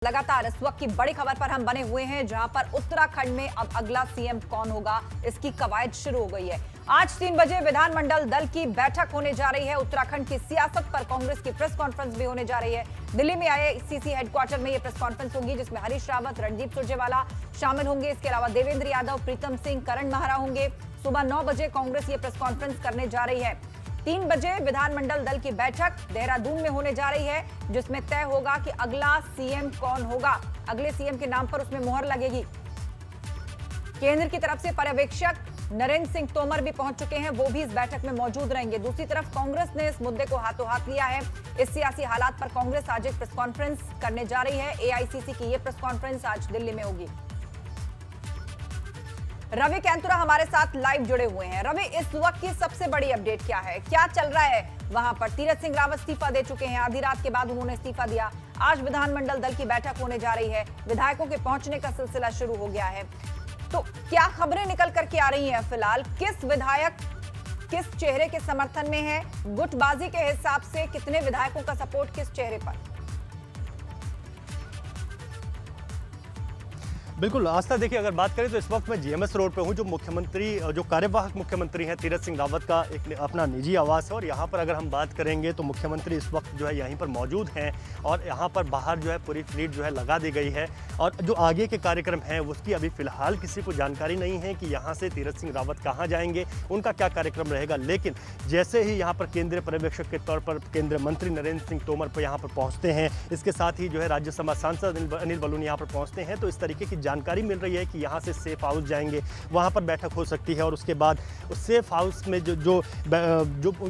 लगातार इस वक्त की बड़ी खबर पर हम बने हुए हैं, जहां पर उत्तराखंड में अब अगला सीएम कौन होगा, इसकी कवायद शुरू हो गई है। आज 3 बजे विधानमंडल दल की बैठक होने जा रही है। उत्तराखंड की सियासत पर कांग्रेस की प्रेस कॉन्फ्रेंस भी होने जा रही है। दिल्ली में एआईसीसी हेडक्वार्टर में यह प्रेस कॉन्फ्रेंस होगी, जिसमें हरीश रावत, रणदीप सुरजेवाला शामिल होंगे। इसके अलावा देवेंद्र यादव, प्रीतम सिंह, करण महारा होंगे। सुबह 9 बजे कांग्रेस ये प्रेस कॉन्फ्रेंस करने जा रही है। 3 बजे विधानमंडल दल की बैठक देहरादून में होने जा रही है, जिसमें तय होगा कि अगला सीएम कौन होगा। अगले सीएम के नाम पर उसमें मुहर लगेगी। केंद्र की तरफ से पर्यवेक्षक नरेंद्र सिंह तोमर भी पहुंच चुके हैं, वो भी इस बैठक में मौजूद रहेंगे। दूसरी तरफ कांग्रेस ने इस मुद्दे को हाथों हाथ लिया है। इस सियासी हालात पर कांग्रेस आज एक प्रेस कॉन्फ्रेंस करने जा रही है। एआईसीसी की यह प्रेस कॉन्फ्रेंस आज दिल्ली में होगी। रवि कैंतुरा हमारे साथ लाइव जुड़े हुए हैं। रवि, इस वक्त की सबसे बड़ी अपडेट क्या है, क्या चल रहा है वहां पर? तीरथ सिंह रावत इस्तीफा दे चुके हैं, आधी रात के बाद उन्होंने इस्तीफा दिया। आज विधानमंडल दल की बैठक होने जा रही है, विधायकों के पहुंचने का सिलसिला शुरू हो गया है। तो क्या खबरें निकल करके आ रही हैं फिलहाल? किस विधायक किस चेहरे के समर्थन में है? गुटबाजी के हिसाब से कितने विधायकों का सपोर्ट किस चेहरे पर? बिल्कुल आस्था, देखिए अगर बात करें तो इस वक्त मैं जीएमएस रोड पे हूँ। जो कार्यवाहक मुख्यमंत्री हैं तीरथ सिंह रावत का एक अपना निजी आवास है, और यहाँ पर अगर हम बात करेंगे तो मुख्यमंत्री इस वक्त जो है यहीं पर मौजूद हैं, और यहाँ पर बाहर जो है पूरी फ्लीट जो है लगा दी गई है। और जो आगे के कार्यक्रम हैं उसकी अभी फिलहाल किसी को जानकारी नहीं है कि यहाँ से तीरथ सिंह रावत कहाँ जाएंगे, उनका क्या कार्यक्रम रहेगा। लेकिन जैसे ही यहाँ पर केंद्रीय पर्यवेक्षक के तौर पर केंद्रीय मंत्री नरेंद्र सिंह तोमर पर यहाँ पर पहुँचते हैं, इसके साथ ही जो है राज्यसभा सांसद अनिल बलूनी यहाँ पर पहुँचते हैं, तो इस तरीके की जानकारी मिल रही है कि यहाँ से सेफ हाउस जाएंगे, वहाँ पर बैठक हो सकती है। और उसके बाद उस सेफ हाउस में जो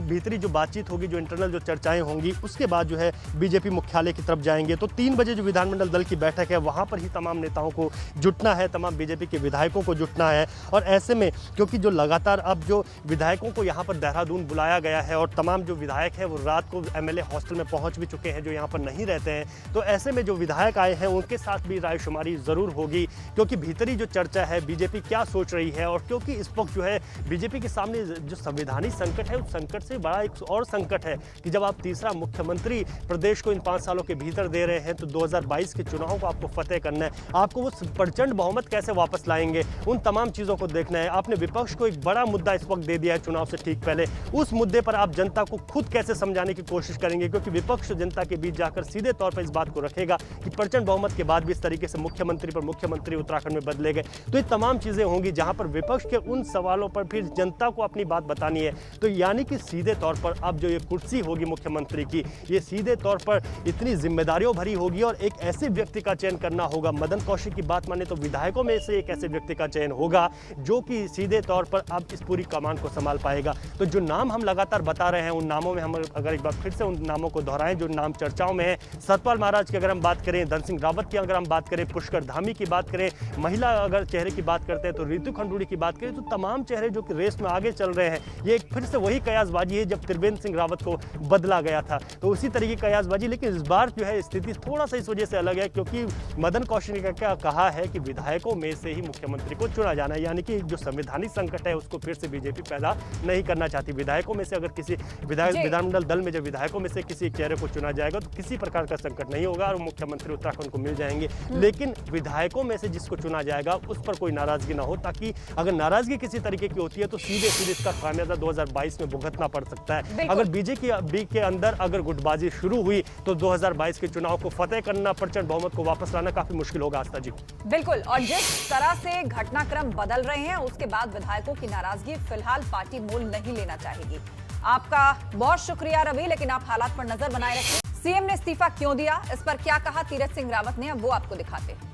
भीतरी जो बातचीत होगी, जो इंटरनल जो चर्चाएं होंगी, उसके बाद जो है बीजेपी मुख्यालय की तरफ जाएंगे। तो 3 बजे जो विधानमंडल दल की बैठक है वहाँ पर ही तमाम नेताओं को जुटना है, तमाम बीजेपी के विधायकों को जुटना है। और ऐसे में क्योंकि जो लगातार अब जो विधायकों को यहाँ पर देहरादून बुलाया गया है, और तमाम जो विधायक हैं वो रात को एमएलए हॉस्टल में पहुँच भी चुके हैं जो यहाँ पर नहीं रहते हैं, तो ऐसे में जो विधायक आए हैं उनके साथ भी रायशुमारी ज़रूर होगी, क्योंकि भीतरी जो चर्चा है बीजेपी क्या सोच रही है। और क्योंकि इस वक्त जो है बीजेपी के सामने जो संवैधानिक संकट है, उस संकट से बड़ा एक और संकट है कि जब आप तीसरा मुख्यमंत्री प्रदेश को इन 5 सालों के भीतर दे रहे हैं, तो 2022 के चुनाव को आपको फतेह करना है, आपको वो प्रचंड बहुमत कैसे वापस लाएंगे, उन तमाम चीज़ों को देखना है। आपने विपक्ष को एक बड़ा मुद्दा इस वक्त दे दिया है चुनाव से ठीक पहले, उस मुद्दे पर आप जनता को खुद कैसे समझाने की कोशिश करेंगे, क्योंकि विपक्ष जनता के बीच जाकर सीधे तौर पर इस बात को रखेगा कि प्रचंड बहुमत के बाद भी इस तरीके से मुख्यमंत्री पर मुख्यमंत्री उत्तराखंड में बदले गए। तो ये तमाम चीजें होंगी जहां पर विपक्ष के उन सवालों पर फिर जनता को अपनी बात बतानी है। तो यानी कि सीधे तौर पर अब जो ये कुर्सी होगी मुख्यमंत्री की, ये सीधे तौर पर इतनी जिम्मेदारियों भरी होगी, और एक ऐसे व्यक्ति का चयन करना होगा। मदन कौशिक की बात माने तो विधायकों में से एक ऐसे व्यक्ति का चयन होगा जो कि सीधे तौर पर अब इस पूरी कमान को संभाल पाएगा। तो जो नाम हम लगातार बता रहे हैं, उन नामों में हम अगर एक बार फिर से उन नामों को दोहराएं जो नाम चर्चाओं में है, सतपाल महाराज की अगर हम बात करें, धन सिंह रावत की अगर हम बात करें, पुष्कर धामी की बात करें, महिला अगर चेहरे की बात करते हैं तो रितु खंडूड़ी की बात करें, तो तमाम चेहरे जो कि रेस में आगे चल रहे हैं। ये एक फिर से वही कयासबाजी है जब त्रिवेंद्र सिंह रावत को बदला गया था, तो उसी तरीके की कयासबाजी। लेकिन इस बार जो है स्थिति थोड़ा सा इस वजह से अलग है, क्योंकि मदन कौशिक ने क्या कहा है कि विधायकों में से ही मुख्यमंत्री को चुना जाना है, यानी कि जो संवैधानिक संकट है उसको फिर से बीजेपी पैदा नहीं करना चाहती। विधायकों में से अगर किसी विधानमंडल दल में जब विधायकों में से किसी एक चेहरे को चुना जाएगा तो किसी प्रकार का संकट नहीं होगा और मुख्यमंत्री उत्तराखंड को मिल जाएंगे। लेकिन विधायकों में से जिसको चुना जाएगा उस पर कोई नाराजगी ना हो, ताकि अगर नाराजगी किसी तरीके की होती है तो सीधे इसका खामियाजा 2022 में भुगतना पड़ सकता है। अगर बीजेपी के अंदर अगर गुटबाजी शुरू हुई तो 2022 के चुनाव को फतेह करना, प्रचंड बहुमत को वापस लाना काफी मुश्किल होगा। आस्था जी, बिल्कुल। और जिस तरह से घटनाक्रम बदल रहे हैं उसके बाद विधायकों की नाराजगी फिलहाल पार्टी मोल नहीं लेना चाहेगी। आपका बहुत शुक्रिया रवि, लेकिन आप हालात पर नजर बनाए रखें। सीएम ने इस्तीफा क्यों दिया, इस पर क्या कहा तीरथ सिंह रावत ने, अब वो आपको दिखाते हैं।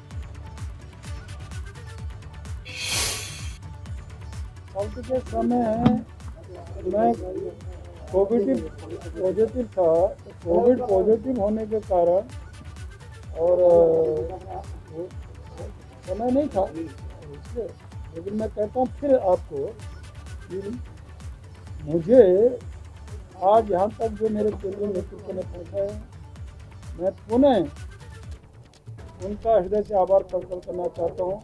के समय मैं कोविड पॉजिटिव था, कोविड पॉजिटिव होने के कारण और समय नहीं था इसलिए। लेकिन मैं कहता हूँ फिर आपको कि मुझे आज यहाँ तक जो मेरे केंद्रीय नेतृत्व ने पहुँचाया, मैं पुनः उनका हृदय से आभार प्रकट करना चाहता हूँ।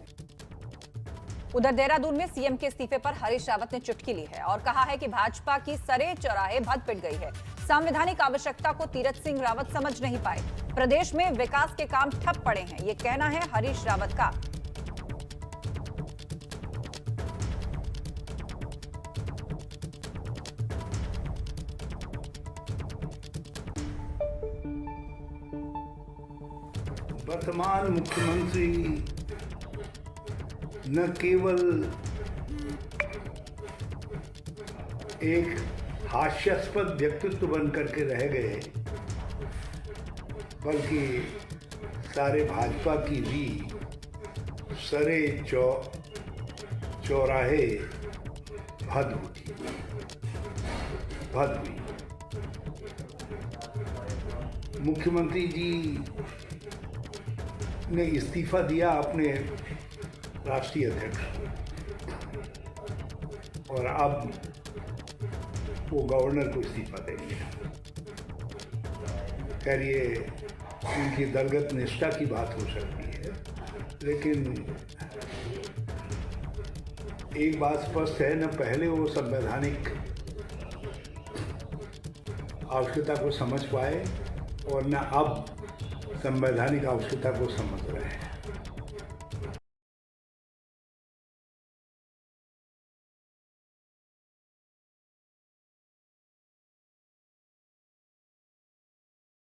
उधर देहरादून में सीएम के इस्तीफे पर हरीश रावत ने चुटकी ली है और कहा है कि भाजपा की सरे चौराहे भद पिट गई है। संवैधानिक आवश्यकता को तीरथ सिंह रावत समझ नहीं पाए। प्रदेश में विकास के काम ठप पड़े हैं, ये कहना है हरीश रावत का। वर्तमान मुख्यमंत्री न केवल एक हास्यास्पद व्यक्तित्व बन करके रह गए, बल्कि सारे भाजपा की भी सरे चौराहे भद हुई। मुख्यमंत्री जी ने इस्तीफा दिया अपने राष्ट्रीय अध्यक्ष, और अब वो गवर्नर को इस्तीफा देंगे। खैर, ये उनकी दलगत निष्ठा की बात हो सकती है, लेकिन एक बात स्पष्ट है, न पहले वो संवैधानिक आवश्यकता को समझ पाए और न अब संवैधानिक आवश्यकता को समझ रहे हैं।